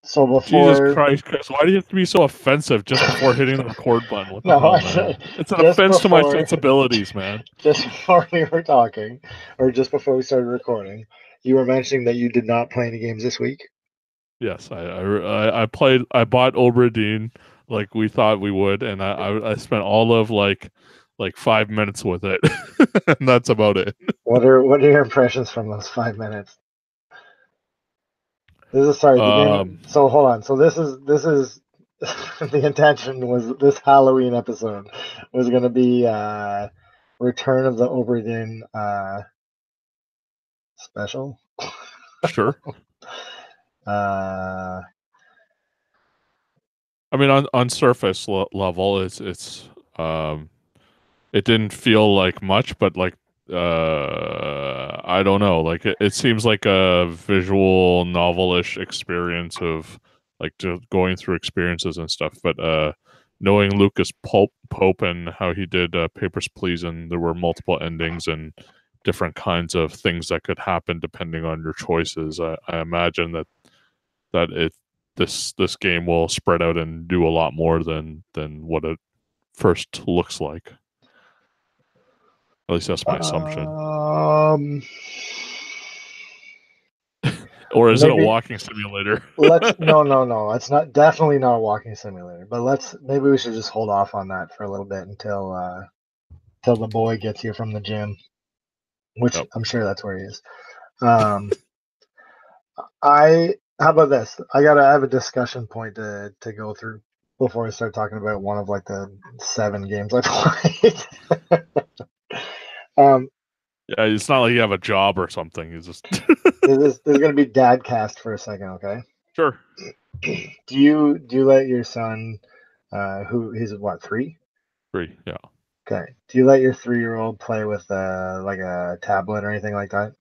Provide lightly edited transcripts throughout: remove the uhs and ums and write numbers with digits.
So Jesus before, Christ, Chris, why do you have to be so offensive just before hitting the record button? What the no, hell, man? It's an just offense to my before, sensibilities, man. just before we were talking, or just before we started recording, you were mentioning that you did not play any games this week. Yes, I played. I bought Obra Dinn like we thought we would, and I spent all of like 5 minutes with it, and that's about it. What are your impressions from those 5 minutes? This is sorry, the game. Um, So hold on. So this is the intention was this Halloween episode was going to be Return of the Obra Dinn special. sure. Uh, I mean, on surface level, it's um, it didn't feel like much, but like I don't know, like it seems like a visual novelish experience of like just going through experiences and stuff. But knowing Lucas Pope and how he did Papers, Please, and there were multiple endings and different kinds of things that could happen depending on your choices. I imagine that this game will spread out and do a lot more than what it first looks like. At least that's my assumption. um, Or is it a maybe walking simulator? let's no. It's not definitely not a walking simulator. But maybe we should just hold off on that for a little bit until the boy gets here from the gym, which Yep. I'm sure that's where he is. Um, how about this? I have a discussion point to go through before I start talking about one of like the 7 games I played. um, Yeah, it's not like you have a job or something. You just there's gonna be dad cast for a second, okay? sure. Do you let your son, who he's what 3? Free. Yeah. Okay. Do you let your 3-year-old play with like a tablet or anything like that?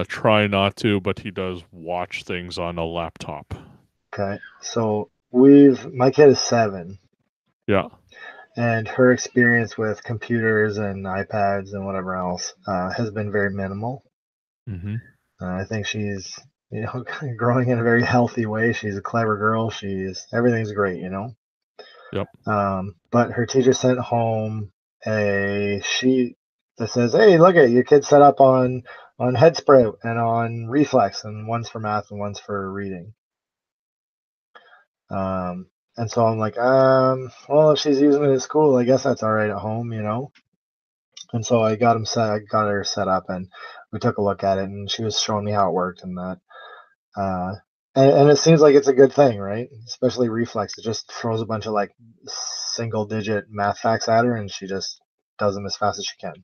Try not to, but he does watch things on a laptop. Okay. So my kid is 7, Yeah. and her experience with computers and iPads and whatever else has been very minimal. Mm-hmm. I think she's, growing in a very healthy way. She's a clever girl. Everything's great. Yep. But her teacher sent home a sheet that says, "Hey, look at your kid set up on Headsprout and on Reflex, and one's for math and one's for reading." Um, and so I'm like, well, if she's using it at school, I guess that's all right at home. And so I got her set up, and we took a look at it, and she was showing me how it worked and that. Uh, and it seems like it's a good thing, right? Especially Reflex. It just throws a bunch of like single digit math facts at her, and she just does them as fast as she can.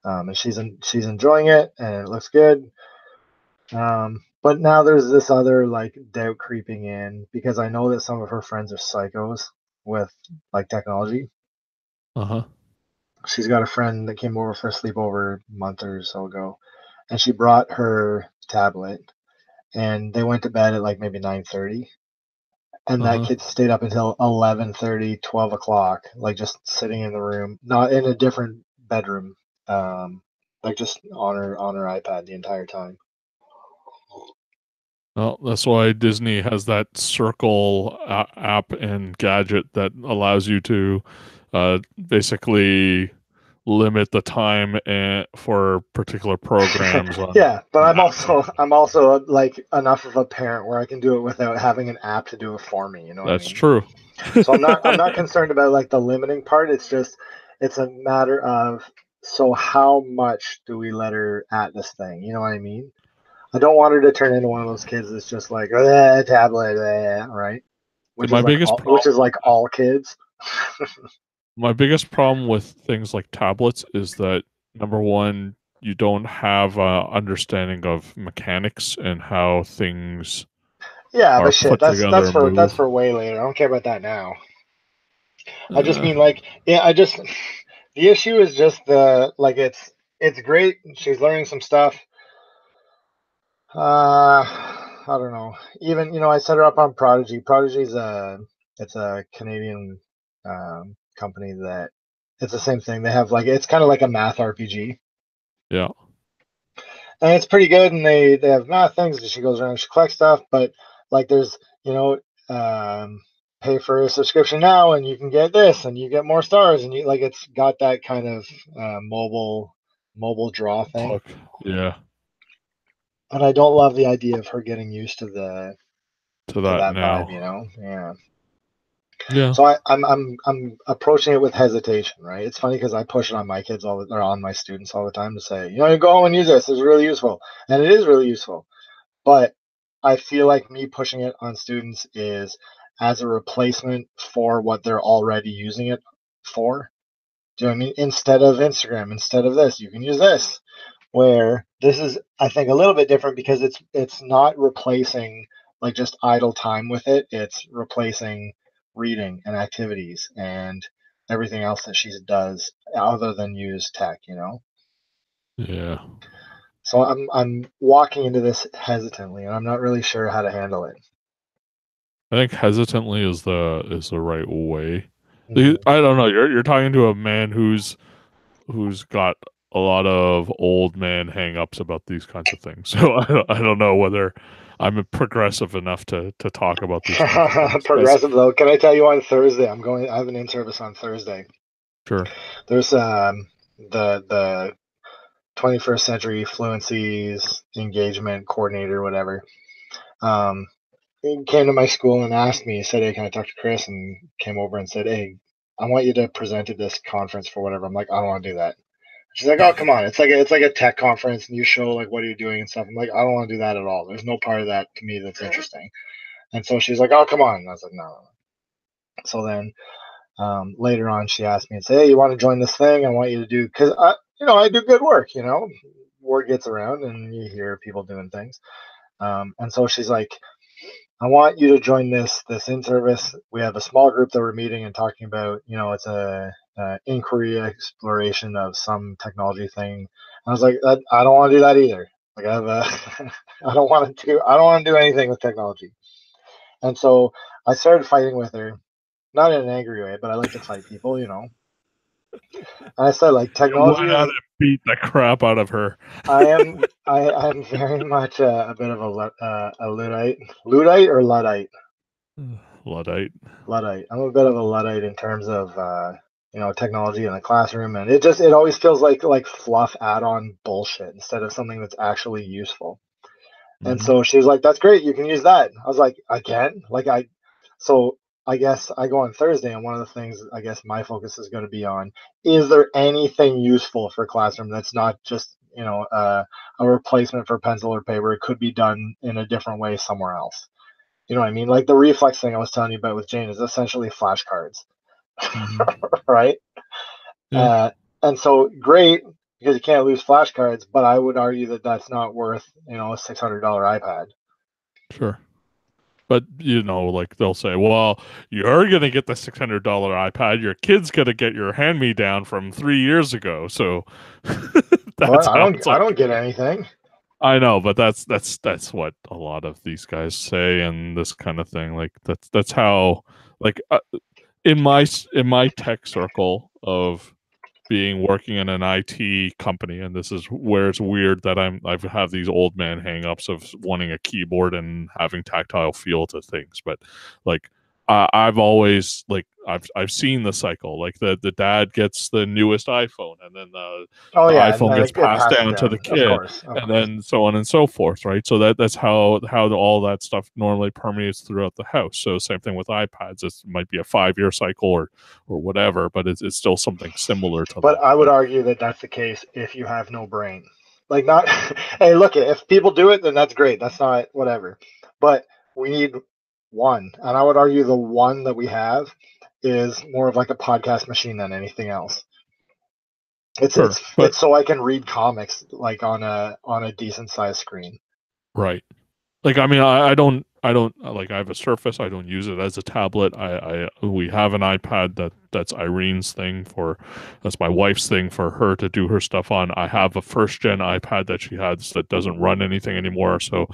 And she's enjoying it, and it looks good. But now there's this other like doubt creeping in because I know that some of her friends are psychos with like technology. Uh-huh. She's got a friend that came over for a sleepover a month or so ago, and she brought her tablet, and they went to bed at like maybe 9:30, and that Uh-huh. kid stayed up until 11:30, 12 o'clock, like just sitting in the room, not in a different bedroom, like just on her iPad the entire time. Well, that's why Disney has that Circle app and gadget that allows you to basically limit the time for particular programs on Yeah, but an I'm app. also like enough of a parent where I can do it without having an app to do it for me. You know what I That's mean? true. So I'm not concerned about like the limiting part. It's a matter of, so how much do we let her at this thing? You know what I mean? I don't want her to turn into one of those kids that's just like tablet, right? See, my biggest Which is problem, like all kids. my biggest problem with things like tablets is that number one, you don't have understanding of mechanics and how things Yeah, are but shit, put that's together and for move. way later. I don't care about that now. I just Uh, mean like, yeah, the issue is just the like it's great. She's learning some stuff. I don't know. Even I set her up on Prodigy. It's a Canadian company that it's the same thing. They have like it's kind of like a math RPG. yeah. and it's pretty good. And they have math things, and she goes around, she collects stuff. But like, there's pay for a subscription now, and you can get this, and you get more stars, and you like it's got that kind of mobile draw thing. Hook. Yeah. And I don't love the idea of her getting used to that now. vibe, Yeah. Yeah. So I'm approaching it with hesitation, right? It's funny because I push it on my kids or on my students all the time to say, you go home and use this. It's really useful, and it is really useful. But I feel like me pushing it on students is as a replacement for what they're already using it for. Do you know what I mean? Instead of Instagram, instead of this, you can use this. Where this is, I think, a little bit different because it's not replacing like just idle time with it. It's replacing reading and activities and everything else that she does other than use tech. Yeah. So I'm walking into this hesitantly, and I'm not really sure how to handle it. I think hesitantly is the right way. Mhm. I don't know. You're talking to a man who's got a lot of old man hang-ups about these kinds of things. So I don't know whether I'm progressive enough to talk about these kinds of things. Progressive though. Can I tell you on Thursday? I have an in-service on Thursday. Sure. There's the 21st Century Fluencies Engagement Coordinator, whatever. He came to my school and asked me, he said, hey, can I talk to Chris? And came over and said, hey, I want you to present at this conference for whatever. I'm like, I don't want to do that. She's like, oh, come on. It's like a tech conference and you show like what are you doing and stuff. I'm like, I don't want to do that at all. There's no part of that to me that's interesting. And so she's like, oh, come on. And I was like, no. So then later on, she asked me and said, hey, you want to join this thing? I want you to do, because I do good work, word gets around and you hear people doing things. And so she's like, I want you to join this in-service. We have a small group that we're meeting and talking about, it's a inquiry exploration of some technology thing. And I was like, I don't want to do that either. Like I don't want to do anything with technology. And so I started fighting with her, not in an angry way, but I like to fight people, And I said, like, technology Went out and beat the crap out of her. I'm very much a bit of a Luddite. Luddite or Luddite? Luddite. Luddite. I'm a bit of a Luddite in terms of technology in the classroom, and it always feels like fluff add-on bullshit instead of something that's actually useful. Mm-hmm. And so she was like, "That's great, you can use that." I was like, "I can?" So I guess I go on Thursday, and one of the things I guess my focus is going to be on is there anything useful for classroom that's not just a replacement for pencil or paper. It could be done in a different way somewhere else. You know what I mean? Like the reflex thing I was telling you about with Jane is essentially flashcards, right? Yeah. And so great because you can't lose flashcards, but I would argue that that's not worth a $600 iPad. Sure. But like they'll say, well, you're gonna get the $600 iPad. Your kid's gonna get your hand-me-down from 3 years ago. So I don't get anything. I know, but that's what a lot of these guys say, and this kind of thing. Like that's how, like, in my tech circle of working in an IT company, and this is where it's weird that I have these old man hangups of wanting a keyboard and having tactile feel to things, but like I've always I've seen the cycle. Like the dad gets the newest iPhone, and then the iPhone gets passed down to the kid, of course. Then so on and so forth, right? So that's how all that stuff normally permeates throughout the house. So same thing with iPads. It might be a 5-year cycle or whatever, but it's still something similar to that. But I would argue that that's the case if you have no brain. Like not, hey, look, if people do it, then that's great. That's not whatever. But we need one, and I would argue the one that we have is more of like a podcast machine than anything else. It's so I can read comics like on a decent sized screen. Right. Like I mean, I don't like, I have a Surface. I don't use it as a tablet. We have an iPad that's Irene's thing that's my wife's thing for her to do her stuff on. I have a first gen iPad that she has that doesn't run anything anymore. So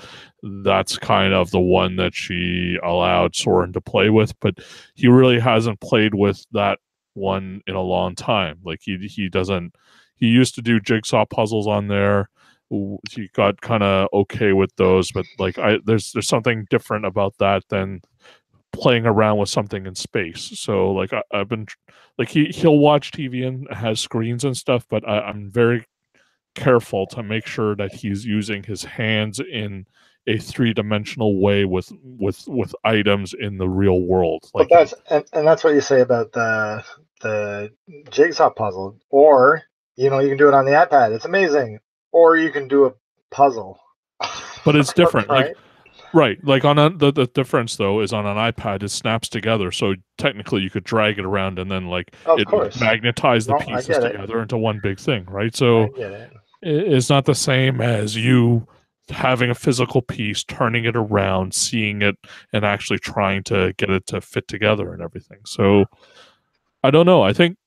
that's kind of the one that she allowed Soren to play with, but he really hasn't played with that one in a long time. Like he used to do jigsaw puzzles on there. you got kind of okay with those, but like there's something different about that than playing around with something in space. So like I've been like he'll watch TV and has screens and stuff, but I'm very careful to make sure that he's using his hands in a three-dimensional way with items in the real world. But Like and that's what you say about the jigsaw puzzle, or you can do it on the iPad. It's amazing. Or you can do a puzzle. but it's different. Right? Right. Like the difference though is on an iPad it snaps together. So technically you could drag it around and then like Of it would course. magnetize the No, I pieces get it. together into one big thing, right? I So get it. it's not the same as you having a physical piece, turning it around, seeing it, and actually trying to get it to fit together and everything. So I don't know. I think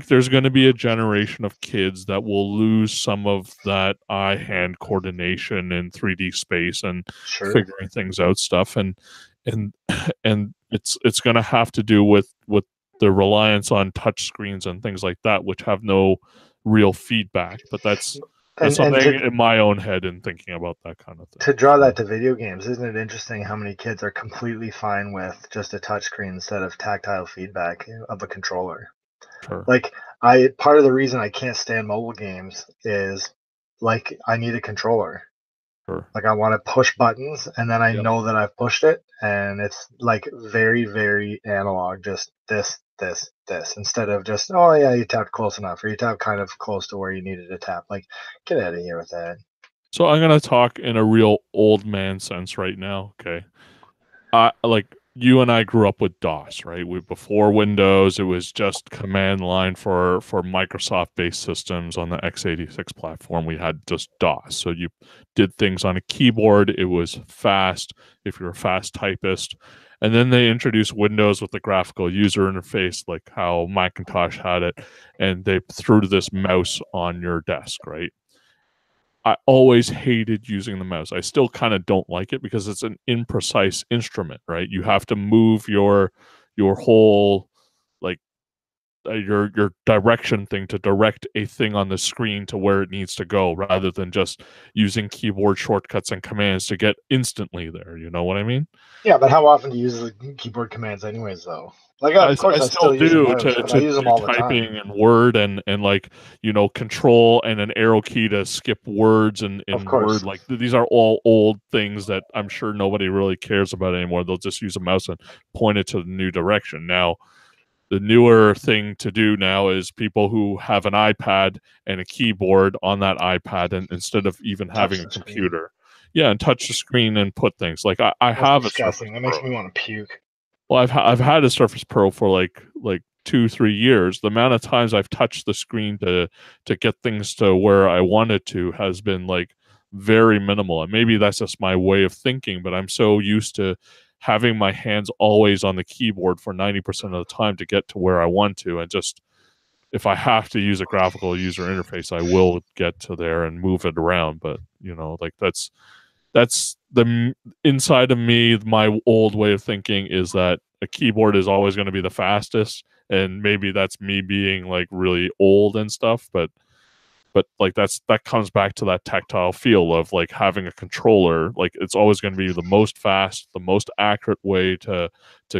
there's going to be a generation of kids that will lose some of that eye-hand coordination in 3D space and Sure. figuring things out stuff, and and it's going to have to do with the reliance on touch screens and things like that, which have no real feedback. But that's And something in my own head and thinking about that kind of thing. to draw that to video games, isn't it interesting how many kids are completely fine with just a touchscreen instead of tactile feedback of a controller? Sure. Like part of the reason I can't stand mobile games is like I need a controller. Sure. Like I want to push buttons and then I know that I've pushed it, and it's like very, very analog, just this instead of just, oh yeah, you tapped close enough, or you tapped kind of close to where you needed to tap. Like, get out of here with that. So I'm gonna talk in a real old man sense right now. Okay, like you and I grew up with DOS, right? Before Windows, it was just command line for Microsoft-based systems on the x86 platform. We had just DOS, so you did things on a keyboard. It was fast if you're a fast typist. And then they introduced Windows with the graphical user interface, like how Macintosh had it, and they threw this mouse on your desk, right? I always hated using the mouse. I still kind of don't like it because it's an imprecise instrument, right? You have to move your whole like your direction thing to direct a thing on the screen to where it needs to go, rather than just using keyboard shortcuts and commands to get instantly there. You know what I mean? Yeah, but how often do you use the keyboard commands anyways, though? Like, I of course, I still still use a do mouse, but I use them do all the typing time. and Word and like control and an arrow key to skip words and Of in Word. course. Like these are all old things that I'm sure nobody really cares about anymore. They'll just use a mouse and point it to the new direction. Now, the newer thing to do now is people who have an iPad and a keyboard on that iPad, and instead of even having Touch a the screen. computer, yeah, and touch the screen and put things. Like I That's have a Surface disgusting. That Pro. makes me want to puke. Well, I've had a Surface Pro for like 2-3 years. The amount of times I've touched the screen to get things to where I wanted to has been like very minimal. And maybe that's just my way of thinking, but I'm so used to having my hands always on the keyboard for 90% of the time to get to where I want to. And just if I have to use a graphical user interface, I will get to there and move it around. But like that's the inside of me. My old way of thinking is that a keyboard is always going to be the fastest, and maybe that's me being like really old and stuff, but like that comes back to that tactile feel of like having a controller. Like it's always going to be the most fast, the most accurate way to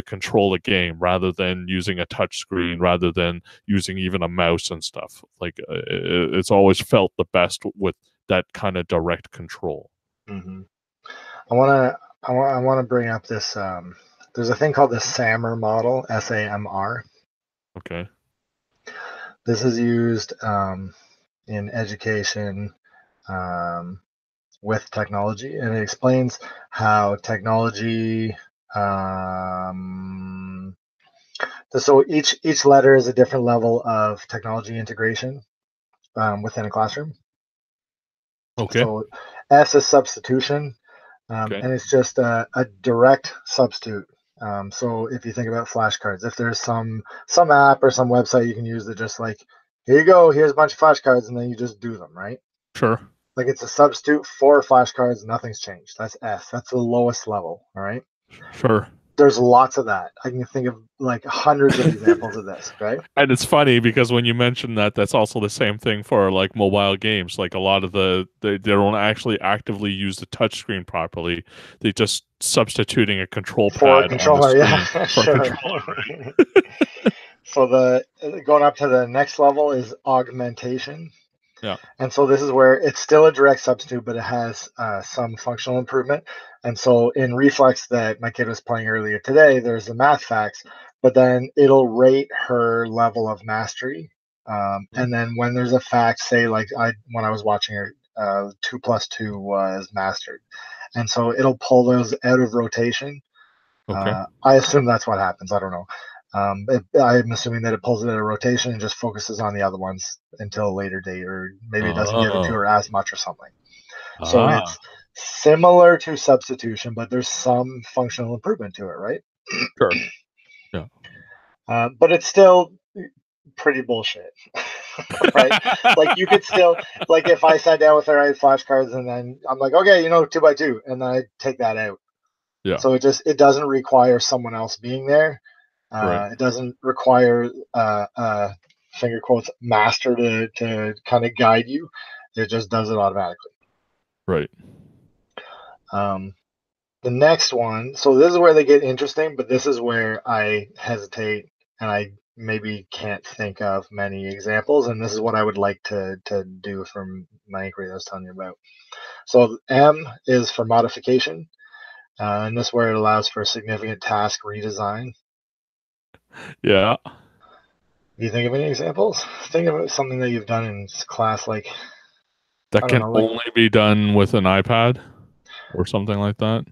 control a game, rather than using a touch screen, rather than using even a mouse and stuff. Like it's always felt the best with that kind of direct control. Mm-hmm. I want to bring up this. There's a thing called the SAMR model, SAMR. Okay. This is used in education with technology, and it explains how technology. So each letter is a different level of technology integration within a classroom. Okay. So S is substitution, Okay. and it's just a direct substitute. So if you think about flashcards, if there's some app or some website you can use that just like, here you go, here's a bunch of flashcards, and then you just do them, right? Sure. Like it's a substitute for flashcards, nothing's changed. That's S. That's the lowest level, all right? Sure. there's lots of that. I can think of like hundreds of examples of this, right? And it's funny because when you mention that, that's also the same thing for like mobile games. Like a lot of they don't actually actively use the touchscreen properly. They just substituting a control For a pad on the controller, yeah, screen for a sure. controller, right? So going up to the next level is augmentation. Yeah. And so this is where it's still a direct substitute, but it has some functional improvement. And so in Reflex that my kid was playing earlier today, there's the math facts, but then it'll rate her level of mastery. And then when there's a fact, say like when I was watching her, 2 + 2 was mastered, and so it'll pull those out of rotation. Okay. I assume that's what happens. I don't know. I'm assuming that it pulls it out of rotation and just focuses on the other ones until a later date, or maybe it doesn't give it to her as much or something. So it's similar to substitution, but there's some functional improvement to it, right? Sure. Yeah. But it's still pretty bullshit, right? Like you could still, like if I sat down with her, I had flashcards, and then I'm like, okay, 2x2, and then I take that out. Yeah. So it doesn't require someone else being there. Right. It doesn't require finger quotes master to kind of guide you. It just does it automatically. Right. The next one, so this is where they get interesting, but this is where I hesitate and I maybe can't think of many examples, and this is what I would like to do from my inquiry that I was telling you about. So M is for modification, and this is where it allows for significant task redesign. Yeah. Do you think of any examples? Think of something that you've done in class, like that can only be done with an iPad or something like that.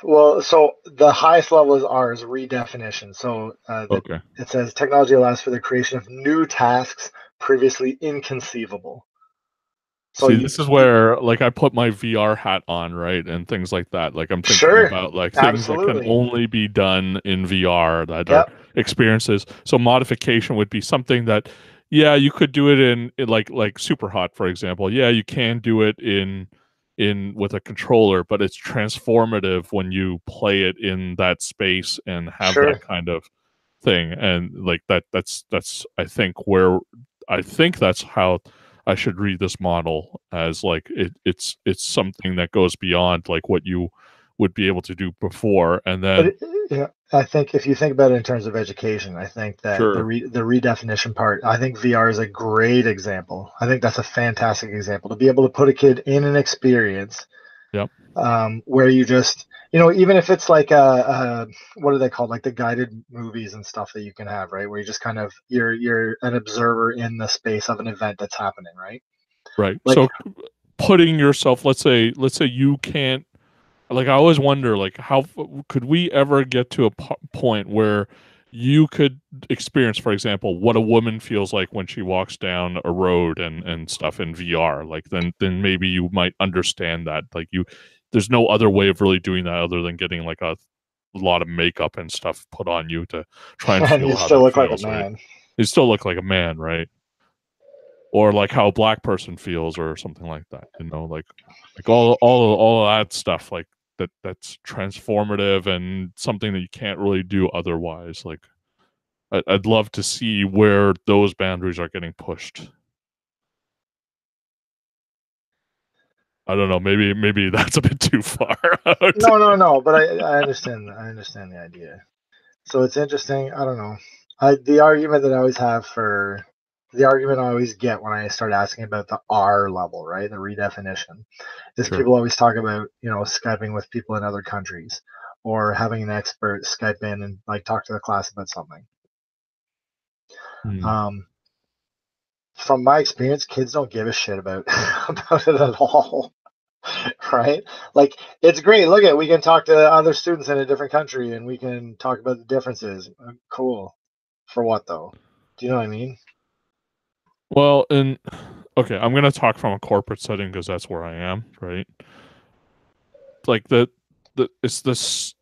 Well, so the highest level is R, is redefinition. So Okay. It says technology allows for the creation of new tasks previously inconceivable. So see, this is where like I put my VR hat on, right, and things like that. Like I'm thinking sure, about like things that can absolutely. only be done in VR that Yep. are experiences. So modification would be something that, yeah, you could do it in like Super Hot, for example. Yeah, you can do it in with a controller, but it's transformative when you play it in that space and have Sure. that kind of thing. And like that's I think that's how I should read this model, as like it's something that goes beyond like what you would be able to do before, and then yeah, I think if you think about it in terms of education, I think that sure. the redefinition part, I think VR is a great example. I think that's a fantastic example to be able to put a kid in an experience, Yep. Where you just, even if it's like what are they called, like the guided movies and stuff that you can have, right, where you just kind of you're an observer in the space of an event that's happening, right? Right. Like, so putting yourself, let's say you can't, like I always wonder, like how could we ever get to a point where you could experience, for example, what a woman feels like when she walks down a road and stuff in VR? Like then maybe you might understand that. Like there's no other way of really doing that other than getting like a lot of makeup and stuff put on you to try and feel you how still that look feels, like a man. right? You still look like a man, right? Or like how a black person feels or something like that, like all of that stuff, like that's transformative and something that you can't really do otherwise. Like I'd love to see where those boundaries are getting pushed. I don't know, maybe that's a bit too far. No, but I understand the idea. So it's interesting. I don't know. The argument I always get when I start asking about the R level, right, the redefinition, is Sure. people always talk about, Skyping with people in other countries, or having an expert Skype in and like talk to the class about something. From my experience, kids don't give a shit about about it at all. Right? Like, it's great. Look we can talk to other students in a different country and we can talk about the differences. Cool. For what though? Do you know what I mean? Well, okay, I'm gonna talk from a corporate setting because that's where I am, right? Like it's this.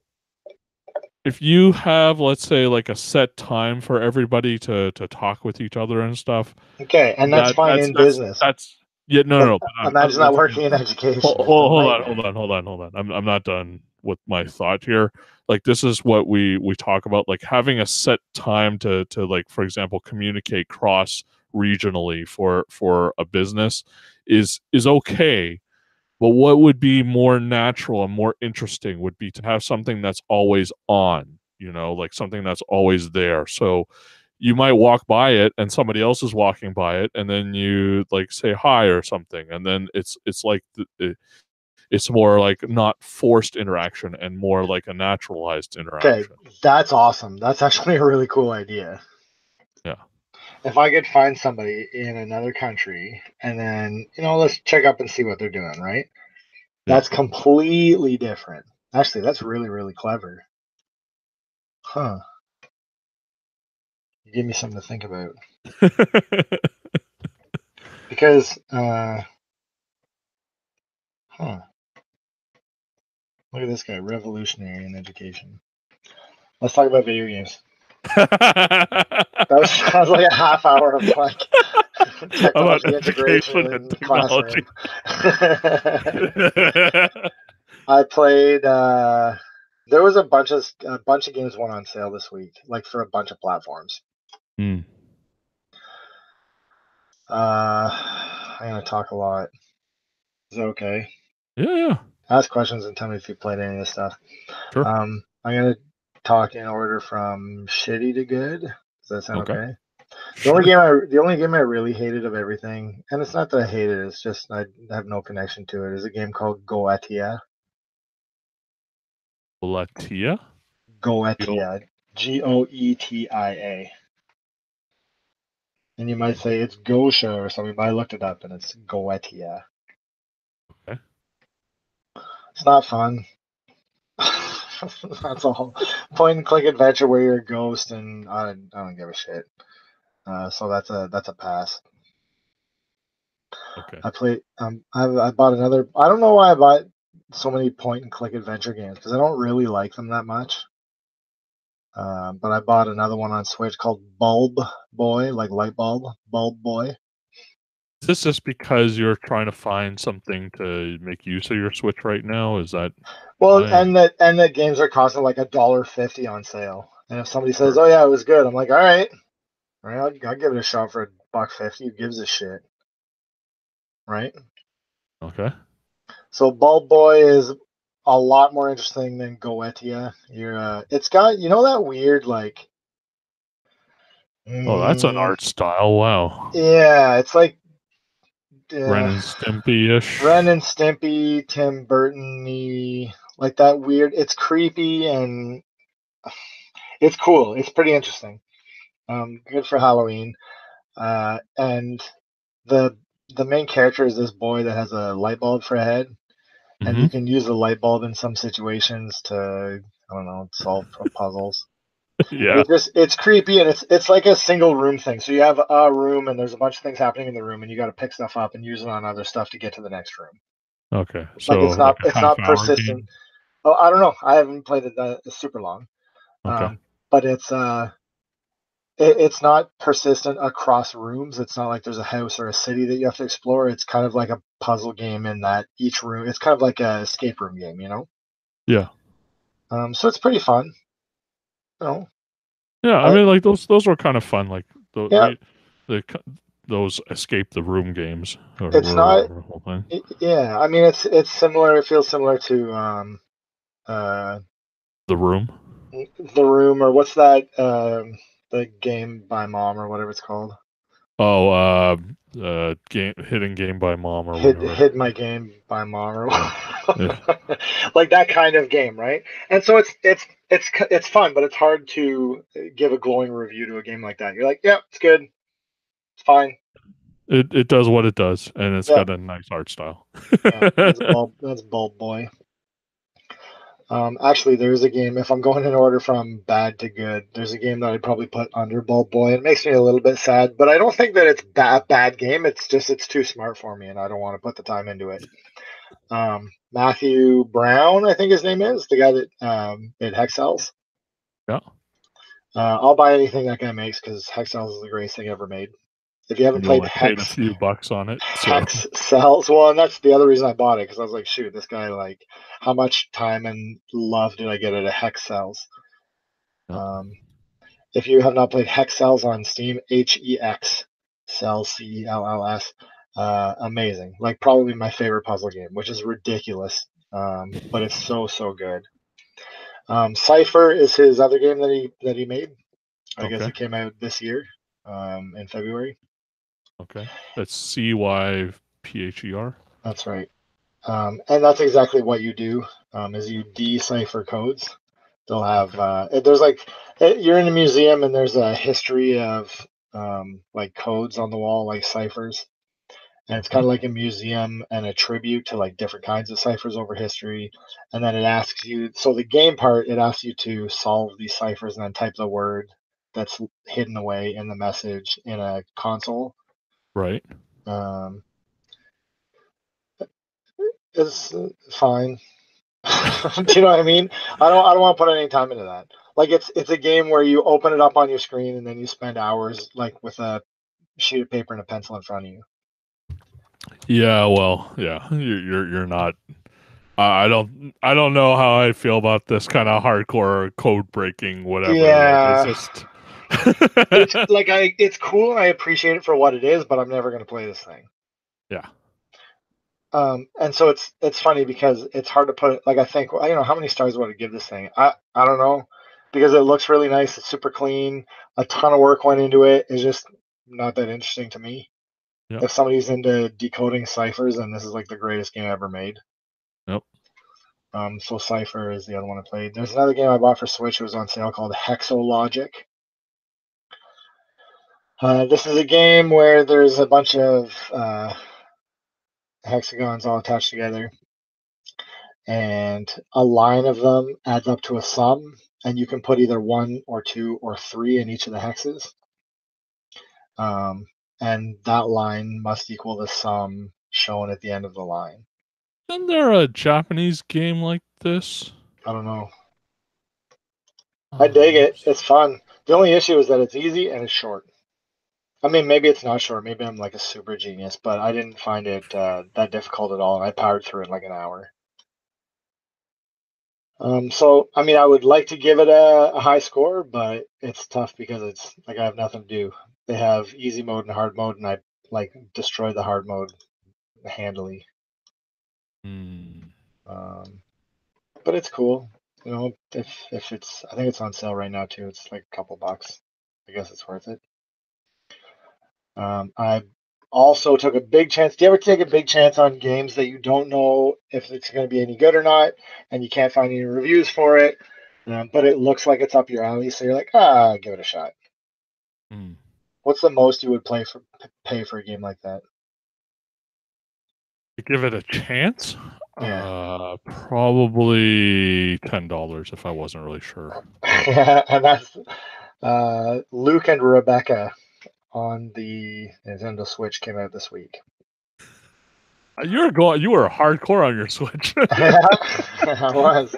If you have, let's say, like a set time for everybody to talk with each other and stuff, okay, and that's fine in business. That's yeah, no. Imagine that working in education. Hold on. I'm not done with my thought here. Like this is what we talk about, like having a set time to like, for example, communicate cross regionally for a business is okay. But what would be more natural and more interesting would be to have something that's always on, like something that's always there. So you might walk by it and somebody else is walking by it, and then you like say hi or something, and then it's like it's more like not forced interaction and more like a naturalized Okay, interaction. that's awesome. That's actually a really cool idea. Yeah. If I could find somebody in another country and then, let's check up and see what they're doing, right? Yeah. That's completely different. Actually, that's really, really clever. Huh. You give me something to think about. Because, look at this guy, revolutionary in education. Let's talk about video games. That was like a half hour of like technology integration in the classroom. I played. There was a bunch of games went on sale this week, like for a bunch of platforms. Mm. I'm gonna talk a lot. Is that okay? Yeah. Ask questions and tell me if you played any of this stuff. Sure. I'm gonna talk in order from shitty to good. Does that sound okay? The only game I really hated of everything, and it's not that I hate it, it's just I have no connection to it, is a game called Goetia. Goetia? Goetia. Goetia. And you might say it's Gosha or something, but I looked it up and it's Goetia. Okay. It's not fun. That's all. Point and click adventure where you're a ghost, and I don't give a shit. So that's a pass. Okay. I bought another. I don't know why I bought so many point and click adventure games because I don't really like them that much. But I bought another one on Switch called Bulb Boy, like light bulb, Bulb Boy. Is this just because you're trying to find something to make use of your Switch right now? Is that well? And the games are costing like $1.50 on sale. And if somebody says, "Oh yeah, it was good," I'm like, "All right, I'll give it a shot for $1.50. Who gives a shit?" Right? Okay. So Bulb Boy is a lot more interesting than Goetia. It's got that weird like. Oh, that's an art style. Wow. Yeah, it's like Ren and Stimpy-ish. Ren and Stimpy, Tim Burton-y, like that weird. It's creepy and it's cool. It's pretty interesting. Good for Halloween. And the main character is this boy that has a light bulb for a head, and you can use the light bulb in some situations to, I don't know, solve puzzles. Yeah. It's creepy, and it's like a single room thing. So you have a room and there's a bunch of things happening in the room, and you got to pick stuff up and use it on other stuff to get to the next room. Okay. Like So it's not persistent. game? Oh, I don't know. I haven't played it super long. Okay. But it's not persistent across rooms. It's not like there's a house or a city that you have to explore. It's kind of like a puzzle game in that each room. It's kind of like a escape room game, Yeah. So it's pretty fun. Yeah, I mean, like those were kind of fun. Like those escape the room games. It's not. Yeah, I mean, it's similar. It feels similar to The Room. The Room, or what's that? The Game by Mom or whatever it's called. Oh, Hidden Game by Mom or whatever. Hid My Game by Mom or like that kind of game, right? And so it's fun, but it's hard to give a glowing review to a game like that. You're like, yeah, it's good, it's fine. It does what it does, and it's got a nice art style. That's Bulb Boy. Actually, there's a game, if I'm going in order from bad to good, there's a game that I'd probably put under Bulb Boy. It makes me a little bit sad, but I don't think that it's a bad game. It's just it's too smart for me, and I don't want to put the time into it. Matthew Brown, I think his name is, the guy that made Hexels. Yeah. I'll buy anything that guy makes because Hexels is the greatest thing ever made. If you haven't You played only paid a few bucks on it, so Hex Cells, well, and that's the other reason I bought it because I was like, shoot, this guy like, how much time and love did I get out of Hex Cells? yeah. Um, if you have not played Hex Cells on Steam, HEX Cells CELLS, amazing. Like probably my favorite puzzle game, which is ridiculous, but it's so good. Cipher is his other game that he made. I guess Okay. it came out this year, in February. Okay. That's CYPHER. That's right. And that's exactly what you do, is you decipher codes. They'll have Okay. there's like you're in a museum and there's a history of like codes on the wall, like ciphers, and it's Okay. kind of like a museum and a tribute to like different kinds of ciphers over history. And then it asks you, so the game part, it asks you to solve these ciphers and then type the word that's hidden away in the message in a console. Right. Um, it's fine. Do you know what I mean? I don't want to put any time into that. Like it's a game where you open it up on your screen and then you spend hours like with a sheet of paper and a pencil in front of you. Yeah. Well. Yeah. You're not. I don't know how I feel about this kind of hardcore code breaking whatever. Like it's Yeah, just. it's like it's cool and I appreciate it for what it is, but I'm never gonna play this thing. Yeah. And so it's funny because it's hard to put it. Like I think, well, how many stars would I give this thing? I don't know, because it looks really nice. It's super clean. A ton of work went into it. It's just not that interesting to me. Yep. If somebody's into decoding ciphers, then this is like the greatest game ever made. Yep. So Cipher is the other one I played. There's another game I bought for Switch. It was on sale called Hexologic. This is a game where there's a bunch of hexagons all attached together, and a line of them adds up to a sum, and you can put either 1 or 2 or 3 in each of the hexes. And that line must equal the sum shown at the end of the line. Isn't there a Japanese game like this? I don't know. I dig it. It's fun. The only issue is that it's easy and it's short. I mean, maybe it's not short. Maybe I'm like a super genius, but I didn't find it that difficult at all, and I powered through it in like an hour. So, I mean, I would like to give it a high score, but it's tough because it's like I have nothing to do. They have easy mode and hard mode, and I like destroy the hard mode handily. Hmm. Um, but it's cool. If it's, I think it's on sale right now too. It's like a couple bucks. I guess it's worth it. I also took a big chance. Do you ever take a big chance on games that you don't know if it's going to be any good or not, and you can't find any reviews for it, but it looks like it's up your alley, so you're like, give it a shot. Hmm. What's the most you would pay for a game like that? To give it a chance? Yeah, Probably $10 if I wasn't really sure. and that's Luke and Rebecca on the Nintendo Switch came out this week. You were hardcore on your Switch. I was.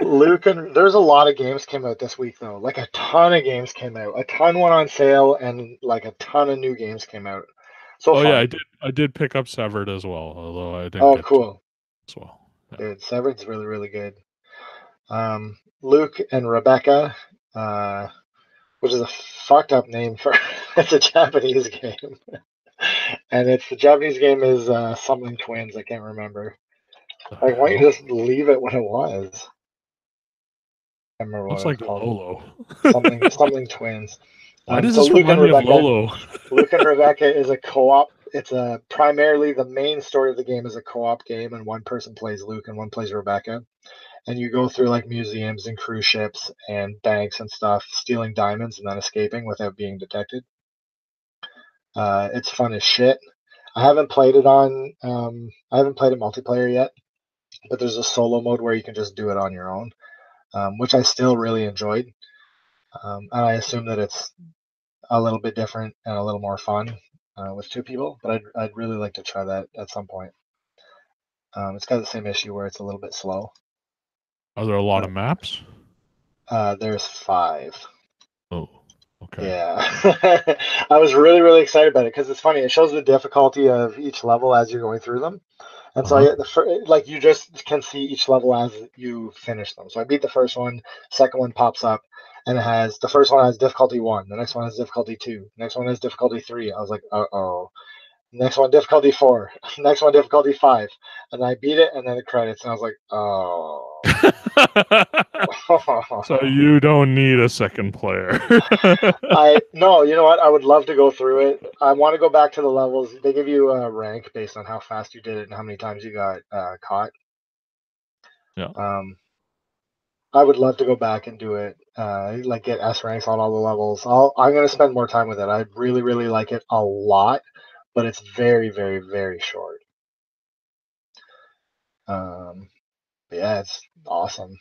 Luke and there's a lot of games came out this week though. Like a ton of games came out. A ton went on sale and like a ton of new games came out. So Oh yeah, fun. I did pick up Severed as well, although I didn't Oh, get to it cool. as well. Yeah. Dude, Severed's really, really good. Luke and Rebecca, which is a fucked up name for it's a Japanese game. And it's the Japanese game is something twins, I can't remember. The Like why don't you hell? just leave it what it was? I can't remember what Looks it was like called. Lolo. Something twins. Why does So this Luke and remind me of Rebecca. Lolo? Luke and Rebecca is a co-op. It's a primarily the main story of the game is a co-op game, and one person plays Luke and one plays Rebecca. And you go through like museums and cruise ships and banks and stuff, stealing diamonds and then escaping without being detected. It's fun as shit. I haven't played it on. I haven't played it multiplayer yet, but there's a solo mode where you can just do it on your own, which I still really enjoyed. And I assume that it's a little bit different and a little more fun with two people, but I'd really like to try that at some point. It's got the same issue where it's a little bit slow. Are there a lot But of maps? there's 5. Oh, Okay. Yeah. I was really, really excited about it because it's funny. It shows the difficulty of each level as you're going through them. And so Uh-huh. like you just can see each level as you finish them. So I beat the first one, second one pops up, and it has the first one has difficulty 1, the next one has difficulty 2, next one has difficulty 3. I was like, uh-oh. Next one difficulty 4, next one difficulty 5, and I beat it, and then the credits, and I was like, oh. So you don't need a second player. I no, you know what? I would love to go through it. I want to go back to the levels. They give you a rank based on how fast you did it and how many times you got caught. Yeah. I would love to go back and do it. Like get S ranks on all the levels. I'm gonna spend more time with it. I really, really like it a lot, but it's very, very, very short. But yeah, it's awesome.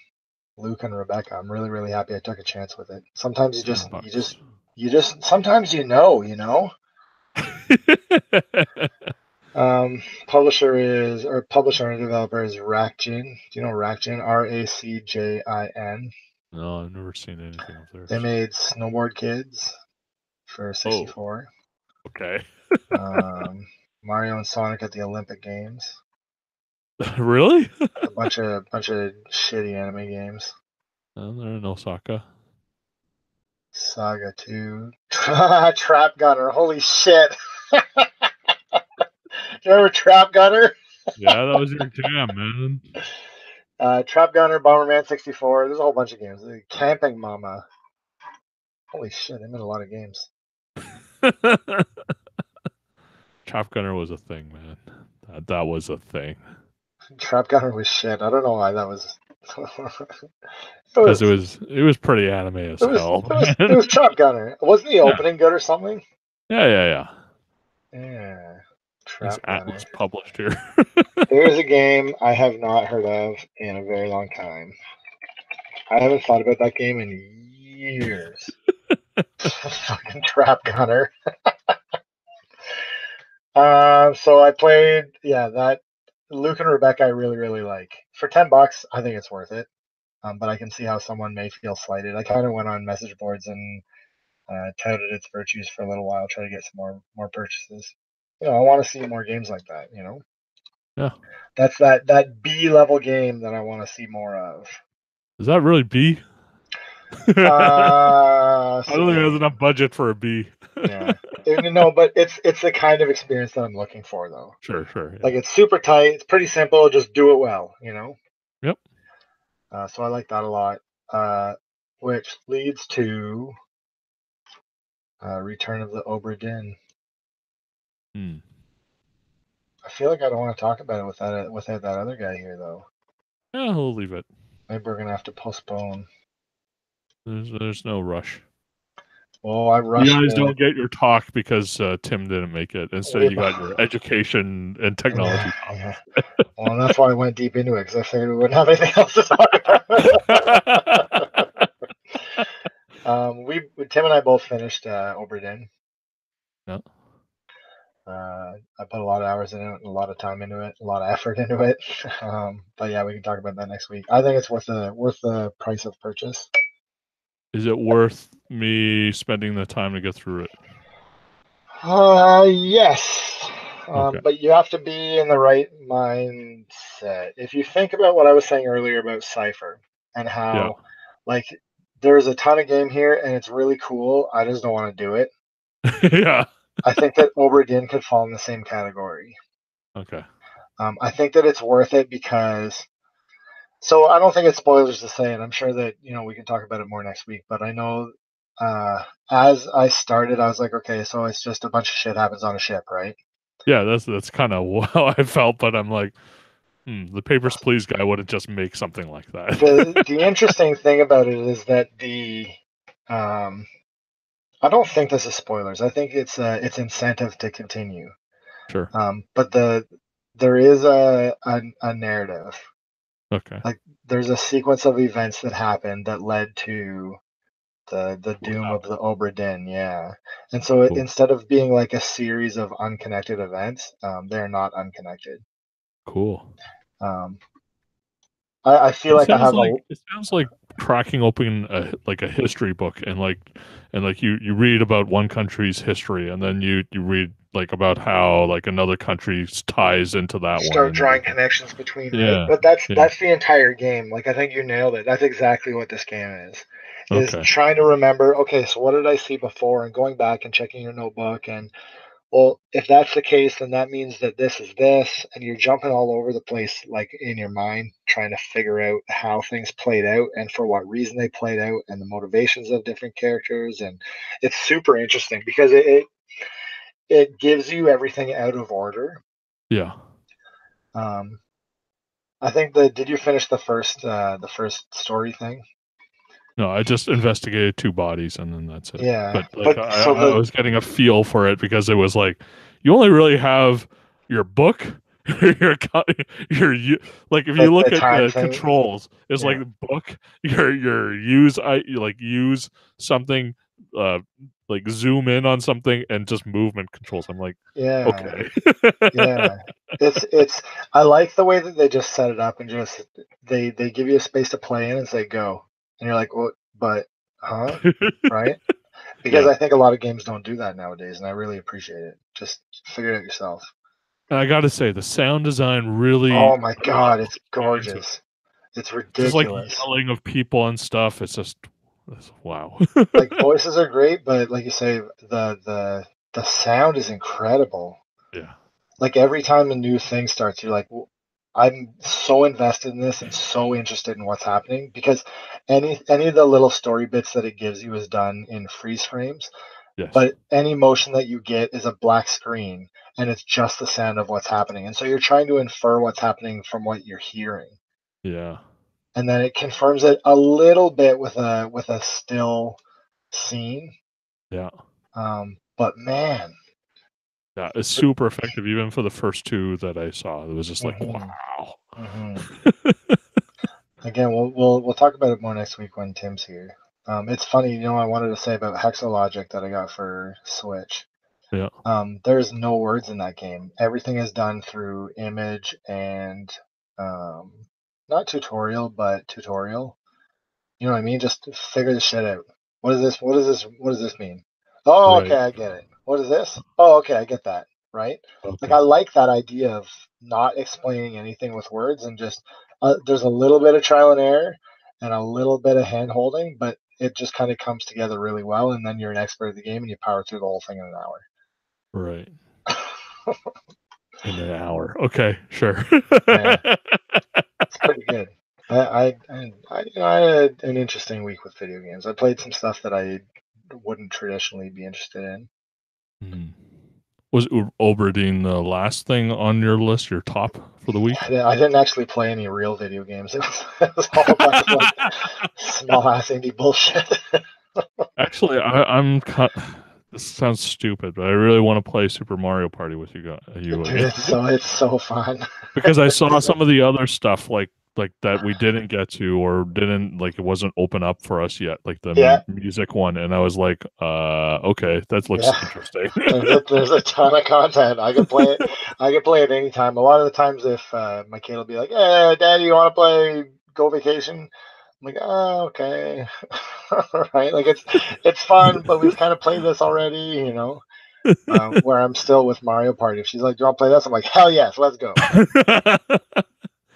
Luke and Rebecca. I'm really, really happy I took a chance with it. Sometimes $10. sometimes you know. Publisher and developer is Rakjin. Do you know Rakjin? Racijin. No, I've never seen anything of They theirs. made Snowboard Kids for Oh, 64. okay. Mario and Sonic at the Olympic Games. Really? A bunch of shitty anime games. They're in Osaka. Saga 2. Trap Gunner. Holy shit. Do you remember Trap Gunner? Yeah, that was your jam, man. Trap Gunner, Bomberman 64. There's a whole bunch of games. Camping Mama. Holy shit, they made a lot of games. Trap Gunner was a thing, man. That was a thing. Trap Gunner was shit. I don't know why that was. Because it was pretty anime as hell, it man. was Trap Gunner. Wasn't the Yeah, opening good or something? yeah. Yeah, Is Trap Gunner. Atlas published here? There's a game I have not heard of in a very long time. I haven't thought about that game in years. Fucking Trap Gunner. So I played, that Luke and Rebecca. I really, really like. For $10, I think it's worth it. But I can see how someone may feel slighted. I kind of went on message boards and touted its virtues for a little while, try to get some more purchases. I want to see more games like that. Yeah. That's that B level game that I want to see more of. Is that really B? I don't think there's enough budget for a B. Yeah, no, but it's the kind of experience that I'm looking for, though. Sure, yeah. Like it's super tight, it's pretty simple, just do it well. Yep. So I like that a lot. Which leads to Return of the Obra Dinn. I feel like I don't want to talk about it without that other guy here, though. Yeah, we'll leave it. Maybe we're gonna have to postpone. There's no rush. Oh, I rushed. You guys don't get your talk because Tim didn't make it. Instead, you got your education and technology talk. Yeah. Well, that's why I went deep into it, because I figured we wouldn't have anything else to talk about. Tim and I both finished Obra Dinn. Yeah. I put a lot of hours in it, a lot of time into it, a lot of effort into it. But yeah, we can talk about that next week. I think it's worth the price of purchase. Is it worth me spending the time to get through it? Yes. Okay. But you have to be in the right mindset. If you think about what I was saying earlier about Cypher and how, like, there's a ton of game here and it's really cool, I just don't want to do it. Yeah. I think that Obra Dinn could fall in the same category. Okay. I think that it's worth it because. So I don't think it's spoilers to say, and I'm sure that we can talk about it more next week. But I know, as I started, I was like, okay, so it's just a bunch of shit happens on a ship, right? Yeah, that's kind of how I felt, but I'm like, the Papers, Please guy wouldn't just make something like that. The interesting thing about it is that I don't think this is spoilers. I think it's incentive to continue. Sure. But there is a narrative. Okay. Like there's a sequence of events that happened that led to the doom of the Obra Dinn, yeah. And so instead of being like a series of unconnected events, they're not unconnected. Cool. I feel like I have it sounds like cracking open a history book, and you read about one country's history, and then you read like about how like another country ties into that one, Start and drawing connections between, right? yeah, But that's yeah, that's the entire game. Like I think you nailed it. That's exactly what this game is okay, trying to remember, okay, so what did I see before, and going back and checking your notebook, and well, if that's the case, then that means that this is this, and you're jumping all over the place, like in your mind, trying to figure out how things played out and for what reason they played out, and the motivations of different characters, and it's super interesting because it gives you everything out of order. yeah. Um, I think that did you finish the first story thing? No, I just investigated two bodies and then that's it. Yeah, But like but so I was getting a feel for it because it was like you only really have your book, your co- like if the you look the at time the thing, controls, it's like yeah, the book, your use you like use something, uh like zoom in on something and just movement controls. I'm like, yeah, okay. yeah. It's I like the way that they just set it up and just they give you a space to play in and say go, and you're like, what? But huh? Right? Because Yeah. I think a lot of games don't do that nowadays, and I really appreciate it. Just figure it out yourself. And I gotta say, the sound design really Oh my God, it's me into it. gorgeous. It's Just like ridiculous. yelling of people and stuff. It's wow. Like voices are great, but like you say, the sound is incredible. Yeah. Like every time a new thing starts, you're like, I'm so invested in this and so interested in what's happening because any of the little story bits that it gives you is done in freeze frames, Yes. but any motion that you get is a black screen and it's just the sound of what's happening. And so you're trying to infer what's happening from what you're hearing. Yeah. And then it confirms it a little bit with a still scene. Yeah. But man, Yeah. It's super effective, even for the first two that I saw. It was just like, hmm wow. hmm again, we'll talk about it more next week when Tim's here. It's funny, I wanted to say about Hexalogic that I got for Switch. Yeah. There's no words in that game. Everything is done through image and um, not tutorial, but tutorial. You know what I mean? Just figure the shit out. What is this? What is this? What does this mean? Oh, okay, Right. I get it. What is this? Oh, okay, I get that. Right? Like Okay. I like that idea of not explaining anything with words and just there's a little bit of trial and error and a little bit of hand holding, but it just kind of comes together really well, and then you're an expert at the game and you power through the whole thing in an hour. Right. In an hour. Okay. Sure. Yeah, it's pretty good. I had an interesting week with video games. I played some stuff that I wouldn't traditionally be interested in. Hmm. Was Oberdeen the last thing on your list, your top for the week? I didn't actually play any real video games. It was all a bunch of like small ass indie bullshit. Actually, I'm cut. This sounds stupid, but I really want to play Super Mario Party with you Dude, again. it's so fun. Because I saw some of the other stuff like that we didn't get to or didn't like it wasn't open up for us yet, like the Yeah, music one, and I was like, okay, that looks yeah. interesting. There's a ton of content. I can play it. I can play it anytime. A lot of the times, if my kid will be like, "Hey, Daddy, you want to play Go Vacation?" I'm like, "Oh, okay." Right? Like it's fun, but we've kind of played this already. Where I'm still with Mario Party. If she's like, "Do you want to play this?" I'm like, "Hell yes, let's go."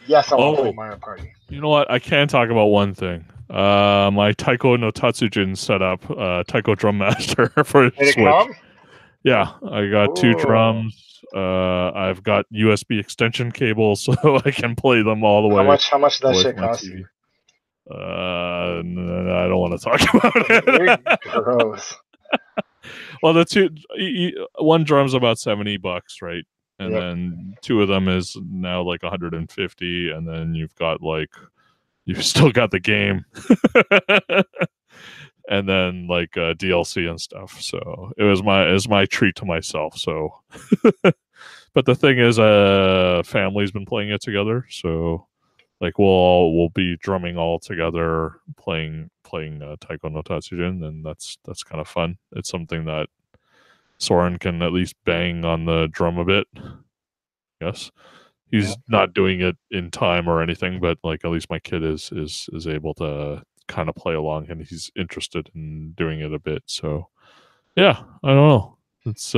Yes, I want to play Oh, Mario Party. you know what? I can talk about one thing. My Taiko no Tatsujin setup, Taiko Drum Master for Did it Switch. come? Yeah, I got two Ooh. drums. I've got USB extension cables, so I can play them all the How way much? How much did that away shit from my cost you? TV. I don't want to talk about You're it. gross. Well, one drum's about $70, right? And Yep. then two of them is now like 150, and then you've still got the game. And then like DLC and stuff. So it was my treat to myself. So, but the thing is, family's been playing it together, so like we'll be drumming all together, playing Taiko no Tatsujin, and that's kind of fun. It's something that Soren can at least bang on the drum a bit. Yes, Yeah. he's not doing it in time or anything, but like at least my kid is able to kind of play along, and he's interested in doing it a bit. So yeah, I don't know. It's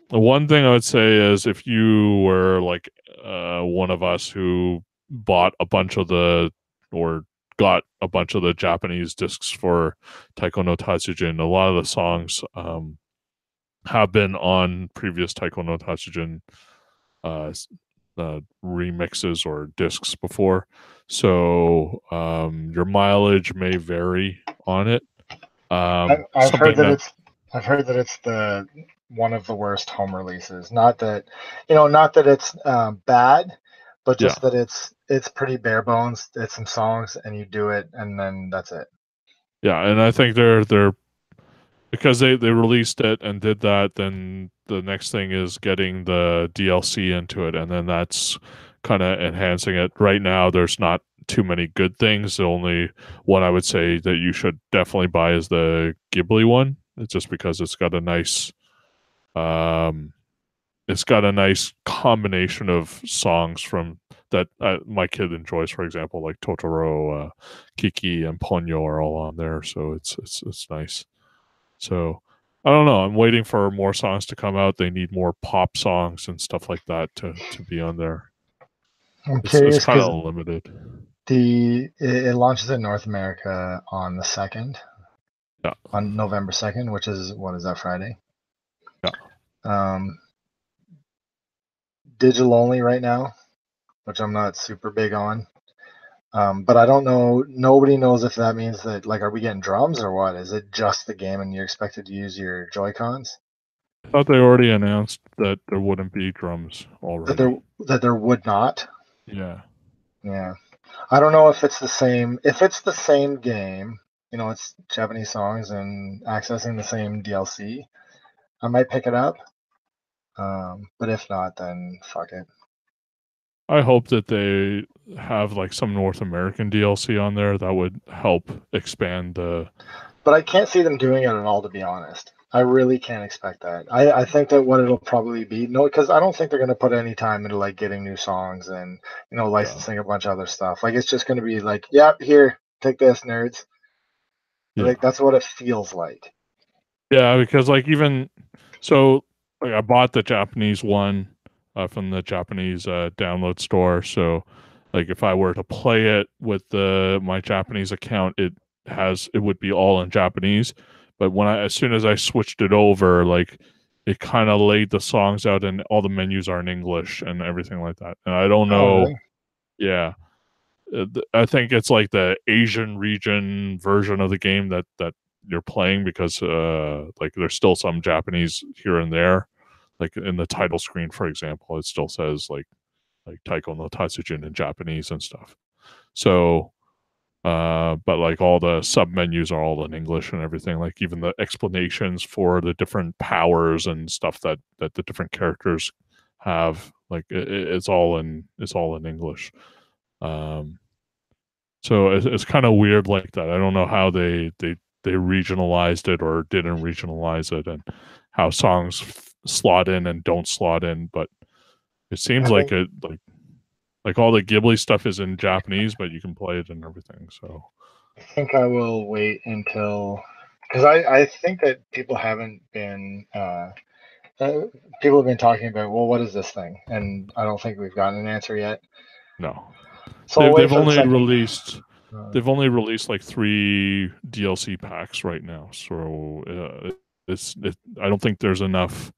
one thing I would say is if you were like one of us who bought a bunch of the or got a bunch of the Japanese discs for Taiko no Tatsujin, a lot of the songs have been on previous Taiko no Tatsujin uh, remixes or discs before. So your mileage may vary on it. I've heard Something that that it's the one of the worst home releases. Not that not that it's bad, but yeah, just that it's pretty bare bones. It's some songs, and you do it, and then that's it. yeah, and I think they're because they released it and did that, then the next thing is getting the DLC into it, and then that's kind of enhancing it. Right now, there's not too many good things. The only one I would say that you should definitely buy is the Ghibli one. It's just because um, it's got a nice combination of songs from that my kid enjoys. For example, like Totoro, Kiki, and Ponyo are all on there, so it's nice. So I don't know. I'm waiting for more songs to come out. They need more pop songs and stuff like that to be on there. I'm It's curious kind because of limited. it launches in North America on the 2nd, Yeah, on November 2nd, which is what is that, Friday? yeah. Um, digital only right now, which I'm not super big on. But I don't know. Nobody knows if that means that, like, are we getting drums or what? Is it just the game and you're expected to use your Joy-Cons? I thought they already announced that there wouldn't be drums That already. there would not. Yeah, Yeah, I don't know if it's the same. If it's the same game, it's Japanese songs and accessing the same DLC, I might pick it up. But if not, then fuck it. I hope that they have like some North American DLC on there that would help expand the. But I can't see them doing it at all, to be honest. I really can't expect that. I think that what it'll probably be, no, because I don't think they're going to put any time into like getting new songs and Yeah, licensing a bunch of other stuff. Like it's just going to be like, yep, here, take this, nerds. yeah, Like that's what it feels like. yeah. Because like even so, like I bought the Japanese one from the Japanese download store. So like if I were to play it with the my Japanese account, it would be all in Japanese. But as soon as I switched it over, like it kind of laid the songs out and all the menus are in English and everything like that. And I don't Oh, know. really? Yeah, I think it's like the Asian region version of the game that you're playing because like there's still some Japanese here and there. Like in the title screen, for example, it still says like Taiko no Tatsujin in Japanese and stuff. So but like all the sub menus are all in English and everything. Like even the explanations for the different powers and stuff that the different characters have, like it's all in English. Um, so it's kind of weird like that. I don't know how they regionalized it or didn't regionalize it, and how songs slot in and don't slot in. But it seems I like think it like all the Ghibli stuff is in Japanese, but you can play it and everything. So I think I will wait until, because I think that uh, people have been talking about, well, what is this thing? And I don't think we've gotten an answer yet. no, So I'll wait they've for the only second. released Uh, they've only released like 3 DLC packs right now. So I don't think there's enough.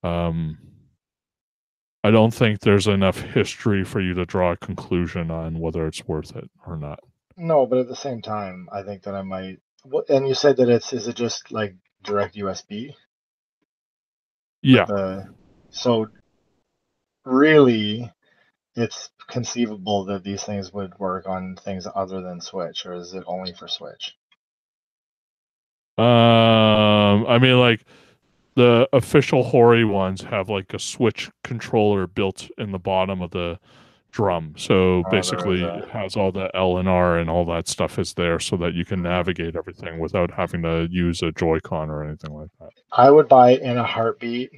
Um, I don't think there's enough history for you to draw a conclusion on whether it's worth it or not. no, but at the same time, I think that I might. And you said that is it just like direct USB with Yeah. the, so really it's conceivable that these things would work on things other than Switch, or is it only for Switch? I mean, like the official Hori ones have like a Switch controller built in the bottom of the drum. So There is basically, a. it has all the L and R and all that stuff is there, so that you can navigate everything without having to use a Joy-Con or anything like that. I would buy in a heartbeat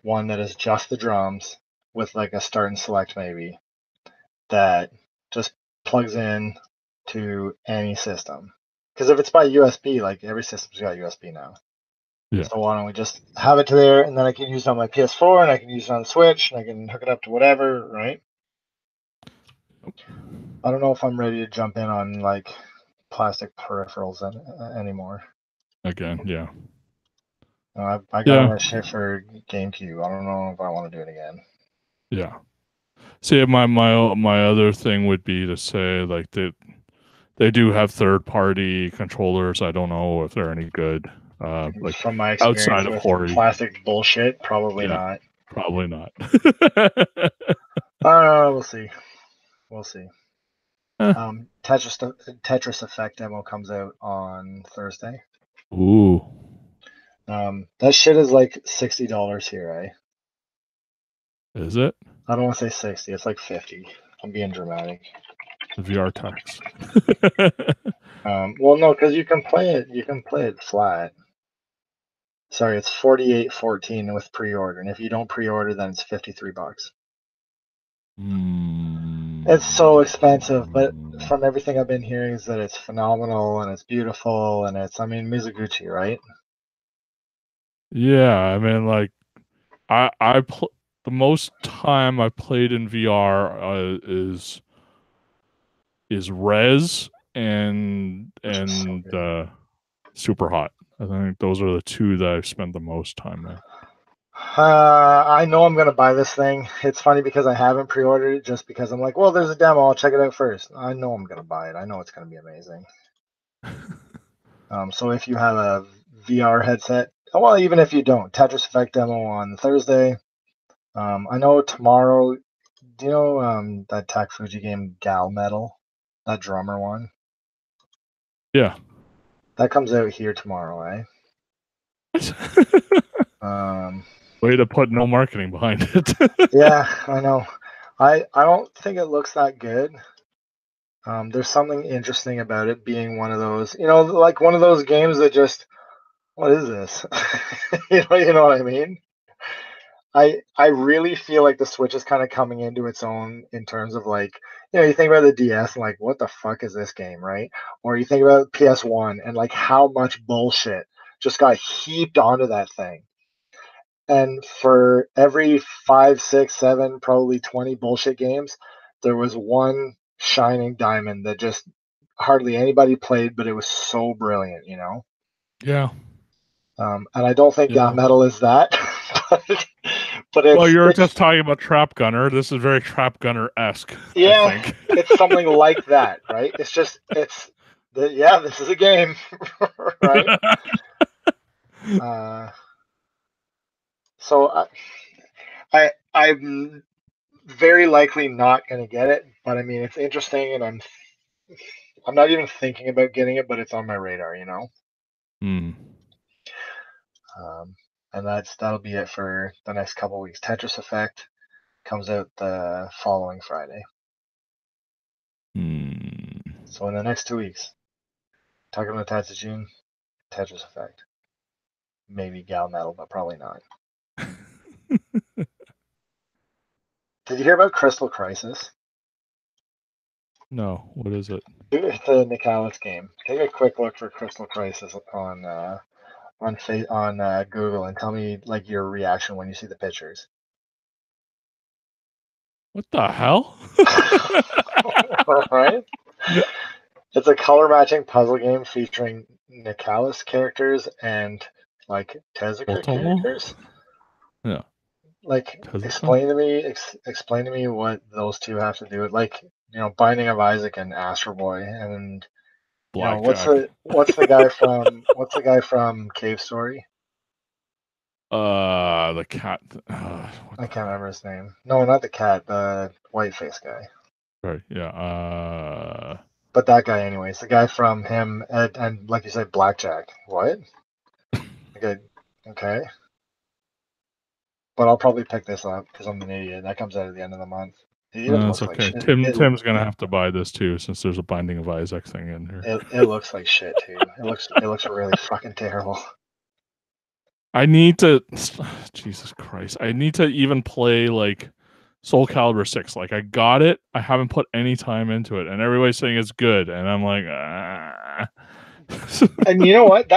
one that is just the drums with like a start and select maybe, that just plugs in to any system. Because if it's by USB, like every system's got USB now. Yeah. So why don't we just have it to there, and then I can use it on my PS4, and I can use it on the Switch, and I can hook it up to whatever, right? I don't know if I'm ready to jump in on like plastic peripherals anymore. Again, yeah. I got my shit for GameCube. I don't know if I want to do it again. Yeah. See, my other thing would be to say like they do have third-party controllers. I don't know if they're any good. Like from my experience outside of with Hori. plastic bullshit, probably not. Probably not. We'll see. We'll see. Tetris Effect demo comes out on Thursday. Ooh. That shit is like $60 here, eh? Is it? I don't want to say 60. It's like 50. I'm being dramatic. VR tax. Well, no, because you can play it. You can play it flat. Sorry, it's $48.14 with pre-order, and if you don't pre-order, then it's $53. It's so expensive, but from everything I've been hearing is that it's phenomenal and it's beautiful and it's, I mean, Mizuguchi, right? Yeah, I mean, like, the most time I played in VR is Rez and Super Hot. I think those are the two that I've spent the most time there. I know I'm gonna buy this thing. It's funny because I haven't pre-ordered it just because I'm like, well, there's a demo. I'll check it out first. I know I'm gonna buy it. I know it's gonna be amazing. So if you have a VR headset, well, even if you don't, Tetris Effect demo on Thursday. I know tomorrow. Do you know that Tak Fuji game Gal Metal, that drummer one? Yeah. That comes out here tomorrow, eh? Way to put no marketing behind it. Yeah, I know. I don't think it looks that good. There's something interesting about it being one of those, like one of those games that just, what is this? you know what I mean? I really feel like the Switch is kind of coming into its own in terms of like, you think about the DS and like, what the fuck is this game, right? Or you think about PS1 and like how much bullshit just got heaped onto that thing. And for every 5, 6, 7, probably 20 bullshit games, there was one shining diamond that just hardly anybody played, but it was so brilliant, Yeah. And I don't think Gal Metal is that. but it's, well, you're just talking about Trap Gunner. This is very Trap Gunner-esque. Yeah, I think. It's something like that, right? It's just, this is a game, right? So I'm very likely not going to get it, but I mean, it's interesting, and I'm not even thinking about getting it, but it's on my radar, And that'll be it for the next couple of weeks. Tetris Effect comes out the following Friday. So in the next 2 weeks, Takano Tatsujin, Tetris Effect, maybe Gal Metal, but probably not. Did you hear about Crystal Crisis? No, what is it? It's a Nicalis game. Take a quick look for Crystal Crisis on Google and tell me like your reaction when you see the pictures. What the hell? Right? It's a color matching puzzle game featuring Nicalis characters and like Tezuka characters. Yeah. Like explain to me what those two have to do with, like, Binding of Isaac and Astro Boy, and what's the guy from Cave Story? The cat. I can't remember his name. No, not the cat. The white face guy. Right. Yeah. But that guy, anyways. The guy from him and like you said, Blackjack. What? Okay. But I'll probably pick this up because I'm an idiot. That comes out at the end of the month. That's okay. Like Tim's gonna have to buy this too, since there's a Binding of Isaac thing in here. It looks like shit too. It looks really fucking terrible. I need to, Jesus Christ! I need to even play like Soul Calibur 6. Like I got it, I haven't put any time into it, and everybody's saying it's good, and I'm like, ah. And you know what?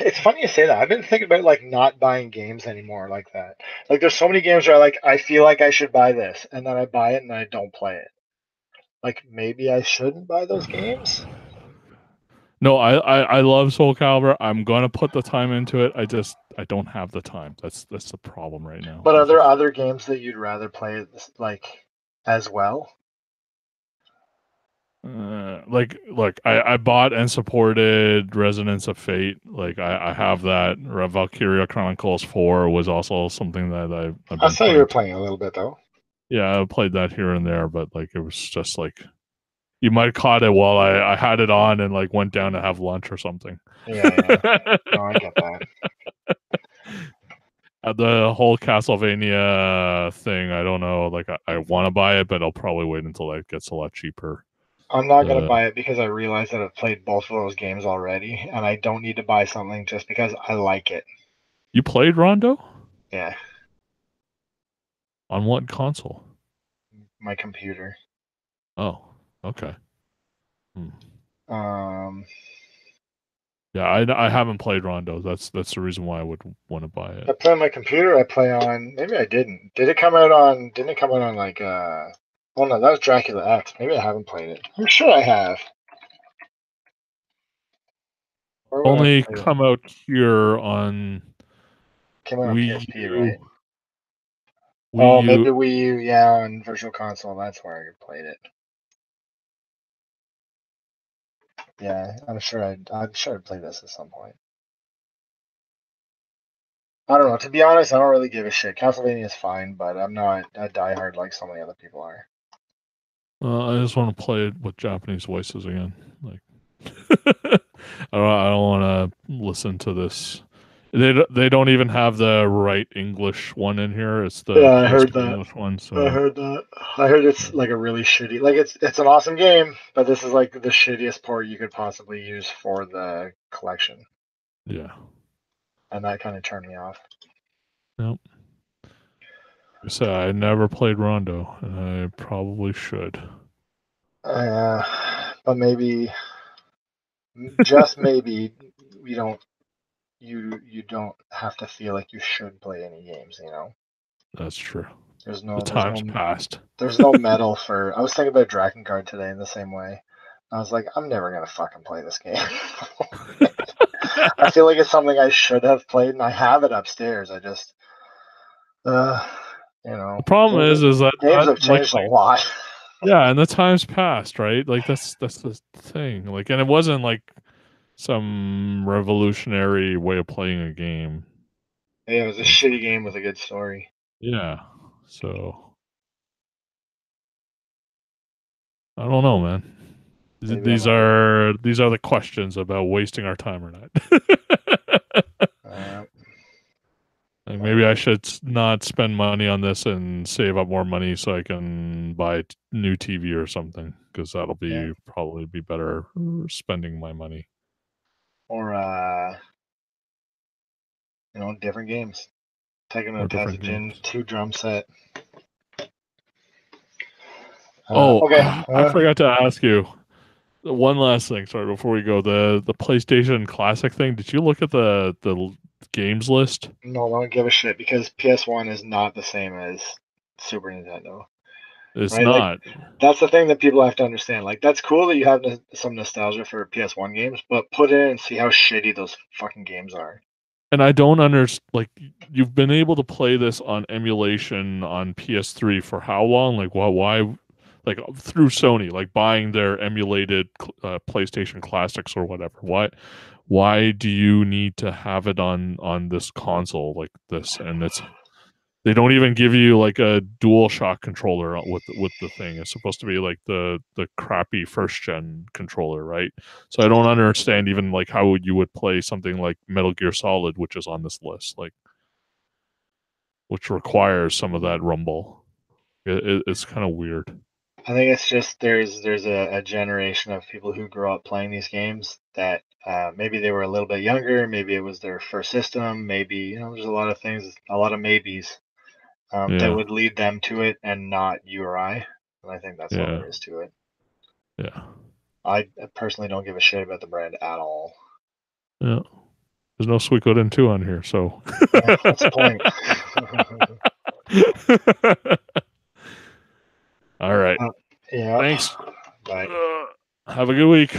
It's funny you say that. I've been thinking about like not buying games anymore like that. Like there's so many games where I feel like I should buy this, and then I buy it and I don't play it. Like maybe I shouldn't buy those games. No, I love Soul Calibur. I'm gonna put the time into it. I don't have the time. That's the problem right now. But are It's there just, other games that you'd rather play like as well? like look, I bought and supported Resonance of Fate. Like I have that. Valkyria Chronicles 4 was also something that I've I been saw you were playing. playing a little bit though. Yeah, I played that here and there, but like it was just like you might have caught it while I had it on and like went down to have lunch or something. Yeah. No, I get that. The whole Castlevania thing, I don't know. Like I want to buy it, but I'll probably wait until it gets a lot cheaper. I'm not gonna Uh, buy it because I realize that I've played both of those games already, and I don't need to buy something just because I like it. you played Rondo Yeah, on what console? my computer. Oh, okay. Hmm. Um, Yeah, I haven't played Rondo. That's the reason why I would want to buy I it. play on my computer. I play on. Maybe I didn't. Did it come out on? Didn't it come out on like? Oh no, that was Dracula X. Maybe I haven't played it. I'm sure I have. Where would I Only play it? come out here on Came out on Wii PSP, U. right? Wii Oh, U. maybe Wii U. Yeah, on Virtual Console. That's where I played it. Yeah, I'm sure I'd play this at some point. I don't know. To be honest, I don't really give a shit. Castlevania is fine, but I'm not a diehard like so many other people are. I just want to play it with Japanese voices again. Like, I don't want to listen to this. They don't even have the right English one in here. It's the Yeah, I heard PSP that. English one. I So heard that. I heard it's like a really shitty. Like it's an awesome game, but this is like the shittiest port you could possibly use for the collection, yeah, and that kind of turned me off. yep. So I never played Rondo, and I probably should. But maybe, just maybe, you don't you don't have to feel like you should play any games. You know, That's true. there's The no there's time's no passed. there's no medal for. I was thinking about Drakengard today in the same way. I was like, I'm never gonna fucking play this game. I feel like it's something I should have played, and I have it upstairs. I just, uh, you know, The problem is that games have like changed a lot. yeah, and the time's passed, right? Like that's the thing. Like, and it wasn't like some revolutionary way of playing a game. Yeah, it was a It's, shitty game with a good story. yeah. So I don't know, man. Maybe I'm out. These are the questions about wasting our time or not. Uh, Like but maybe I should not spend money on this and save up more money so I can buy new TV or something because that'll yeah, be probably be better spending my money or different games. Taking a or different Tatsujin games. 2 drum set. Oh, Okay. I forgot to ask you one last thing. Sorry, before we go, the PlayStation Classic thing. Did you look at the games list? No, I don't give a shit because PS1 is not the same as Super Nintendo, It's right? Like not. that's the thing that people have to understand. Like that's cool that you have some nostalgia for PS1 games, but put in and see how shitty those fucking games are. And I don't understand. Like, you've been able to play this on emulation on PS3 for how long? Like, why? Like through Sony, like buying their emulated PlayStation Classics or whatever. Why do you need to have it on this console like this? And they don't even give you like a DualShock controller with the thing. It's supposed to be like the crappy first gen controller, right? So I don't understand even like how you would play something like Metal Gear Solid, which is on this list, like which requires some of that rumble. It's kind of weird. I think it's just there's a generation of people who grow up playing these games that maybe they were a little bit younger, maybe it was their first system, maybe there's a lot of things, a lot of maybes. that would lead them to it and not you or I. And I think that's all Yeah. there is to it. Yeah. I personally don't give a shit about the brand at all. Yeah. There's no Suikoden 2 on here, so. Yeah, what's the point? All right. Yeah. Thanks. Bye. Have a good week.